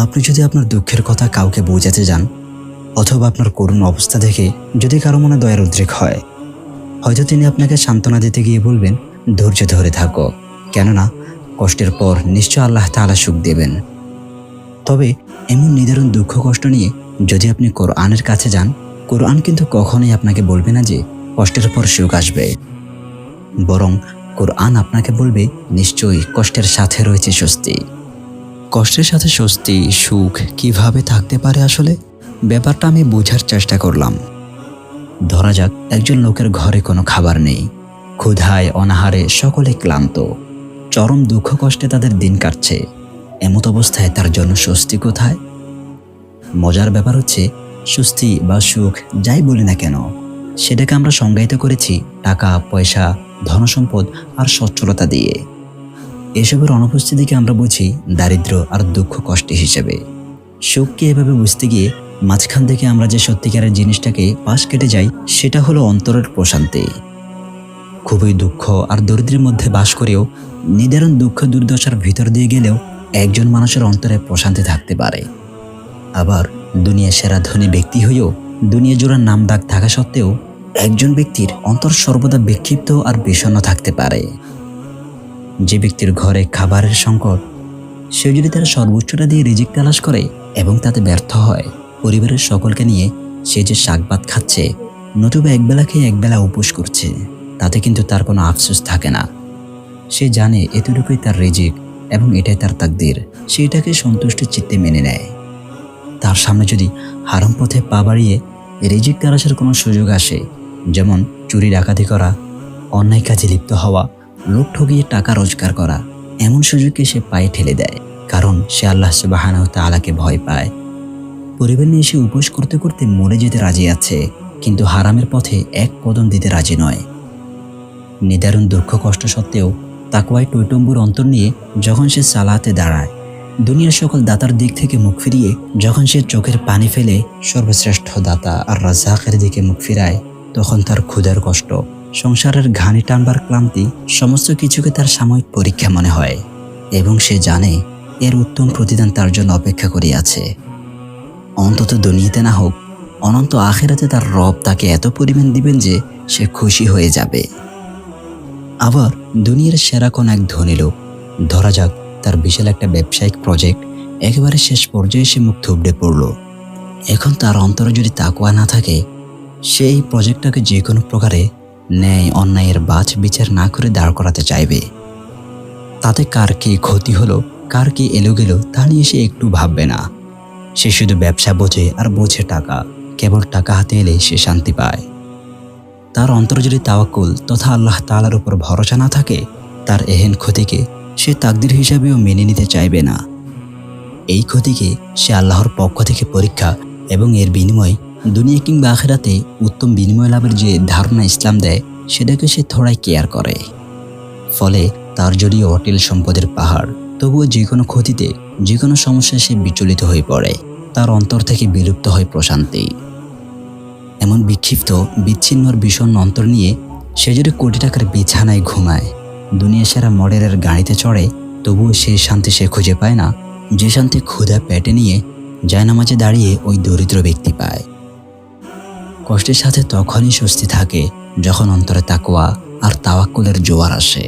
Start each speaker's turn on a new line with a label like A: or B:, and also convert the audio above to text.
A: আপনি যদি আপনার দুঃখের কথা কাউকে বোঝাতে যান অথবা আপনার করুণ অবস্থা দেখে যদি কারো মনে দয়ার উদ্রেক হয়, হয়তো তিনি আপনাকে সান্ত্বনা দিতে গিয়ে বলবেন, ধৈর্য ধরে থাকো, কেননা কষ্টের পর নিশ্চয় আল্লাহ তাআলা সুখ দেবেন। তবে এমন নিদারুণ দুঃখ কষ্ট নিয়ে যদি আপনি কোরআনের কাছে যান, কোরআন কিন্তু কখনোই আপনাকে বলবে না যে কষ্টের পর সুখ আসবে, বরং কোরআন আপনাকে বলবে নিশ্চয়ই কষ্টের সাথে রয়েছে স্বস্তি। কষ্টের সাথে স্বস্তি, সুখ কিভাবে থাকতে পারে? আসলে ব্যাপারটা আমি বোঝার চেষ্টা করলাম। ধরা যাক একজন লোকের ঘরে কোনো খাবার নেই, ক্ষুধায় অনাহারে সকলে ক্লান্ত, চরম দুঃখ কষ্টে তাদের দিন কাটছে। এমত অবস্থায় তার জন্য স্বস্তি কোথায়? মজার ব্যাপার হচ্ছে, স্বস্তি বা সুখ যাই বলি না কেন, সেটাকে আমরা সংজ্ঞায়িত করেছি টাকা পয়সা, ধনসম্পদ আর সচ্ছলতা দিয়ে। এসবের অনুপস্থিতিকে আমরা বুঝি দারিদ্র্য আর দুঃখ কষ্ট হিসেবে। সুখকে এভাবে বুঝতে গিয়ে মাঝখান থেকে আমরা যে সত্যিকারের জিনিসটাকে পাশ কেটে যাই, সেটা হলো অন্তরের প্রশান্তি। খুবই দুঃখ আর দরিদ্রের মধ্যে বাস করেও, নিদারুণ দুঃখ দুর্দশার ভিতর দিয়ে গেলেও একজন মানুষের অন্তরে প্রশান্তি থাকতে পারে। আবার দুনিয়া সেরা ধনী ব্যক্তি হয়েও দুনিয়া জোড়ার নাম ডাক থাকা সত্ত্বেও একজন ব্যক্তির অন্তর সর্বদা বিক্ষিপ্ত আর বিষণ্ণ থাকতে পারে। যে ব্যক্তির ঘরে খাবারের সংকট, সে যদি তার সর্বোচ্চটা দিয়ে রিজিক তালাশ করে এবং তাতে ব্যর্থ হয়, পরিবারের সকলকে নিয়ে সে যে শাকভাত খাচ্ছে নতুবা একবেলা খেয়ে একবেলা উপোস করছে, তাতে কিন্তু তার কোনো আফসোস থাকে না। সে জানে এতটুকুই তার রিজিক এবং এটাই তার তাকদীর, সে এটাকে সন্তুষ্টির চিত্তে মেনে নেয়। তার সামনে যদি হারাম পথে পা বাড়িয়ে রিজিক তালাশের কোনো সুযোগ আসে, যেমন চুরি ডাকাতি করা, অন্যায় কাজে লিপ্ত হওয়া, লোক ঠকিয়ে টাকা রোজগার করা, এমন সুযোগকে সে পায়ে ঠেলে দেয়, কারণ সে আল্লাহ সুবহানাহু ওয়া তাআলাকে ভয় পায়। পরিবার নিয়ে সে উপোস করতে করতে মরে যেতে রাজি আছে, কিন্তু হারামের পথে এক কদম দিতে রাজি নয়। নিদারুণ দুঃখ কষ্ট সত্ত্বেও তাকওয়ায় টইটম্বুর অন্তর নিয়ে যখন সে সালাতে দাঁড়ায়, দুনিয়ার সকল দাতার দিক থেকে মুখ ফিরিয়ে যখন সে চোখের পানি ফেলে সর্বশ্রেষ্ঠ দাতা আর রাজ্জাকের দিকে মুখ ফিরায়, তখন তার ক্ষুধার কষ্ট, সংসারের ঘানি টানবার ক্লান্তি সমস্ত কিছুকে তার সাময়িক পরীক্ষা মনে হয় এবং সে জানে এর উত্তম প্রতিদান তার জন্য অপেক্ষা করিয়া আছে। অন্তত দুনিয়াতে না হোক, অনন্ত আখিরাতে তার রব তাকে এত পরিমাণ দিবেন যে সে খুশি হয়ে যাবে। আবার দুনিয়ার সেরা কোন এক ধনী লোক, ধরা যাক তার বিশাল একটা ব্যবসায়িক প্রজেক্ট একেবারে শেষ পর্যায়ে সে মুখ থুবড়ে পড়ল। এখন তার অন্তরে যদি তাকওয়া না থাকে, সে এই প্রজেক্টটাকে যে কোনো প্রকারে ন্যায় অন্যায়ের বাছ বিচার না করে দাঁড় করাতে চাইবে। তাতে কার কি ক্ষতি হলো, কার কি এলো গেল তা নিয়ে সে একটু ভাববে না। সে শুধু ব্যবসা বোঝে আর বোঝে টাকা, কেবল টাকা হাতে এলে সে শান্তি পায়। তার অন্তরে যদি তাওয়াক্কুল তথা আল্লাহ তাআলার উপর ভরসা না থাকে, তার এহেন ক্ষতিকে সে তাকদীর হিসাবেও মেনে নিতে চাইবে না। এই ক্ষতিকে সে আল্লাহর পক্ষ থেকে পরীক্ষা এবং এর বিনিময় দুনিয়া কিংবা আখিরাতে উত্তম বিনিময় লাভের যে ধারণা ইসলাম দেয়, সেটাকে সে থোড়াই কেয়ার করে। ফলে তার যদিও অটিল সম্পদের পাহাড়, তবুও যে কোনো ক্ষতিতে, যে কোনো সমস্যায় সে বিচলিত হয়ে পড়ে, তার অন্তর থেকে বিলুপ্ত হয় প্রশান্তি। এমন বিক্ষিপ্ত বিচ্ছিন্নর বিষণ্ণ অন্তর নিয়ে সে যদি কোটি টাকার বিছানায় ঘুমায়, দুনিয়া সেরা মডেলের গাড়িতে চড়ে, তবুও সেই শান্তি সে খুঁজে পায় না যে শান্তি ক্ষুধা পেটে নিয়ে জায়নামাজে দাঁড়িয়ে ওই দরিদ্র ব্যক্তি পায়। কষ্টের সাথে তখনই স্বস্তি থাকে যখন অন্তরে তাকওয়া আর তাওয়াক্কুলের জোয়ার আসে।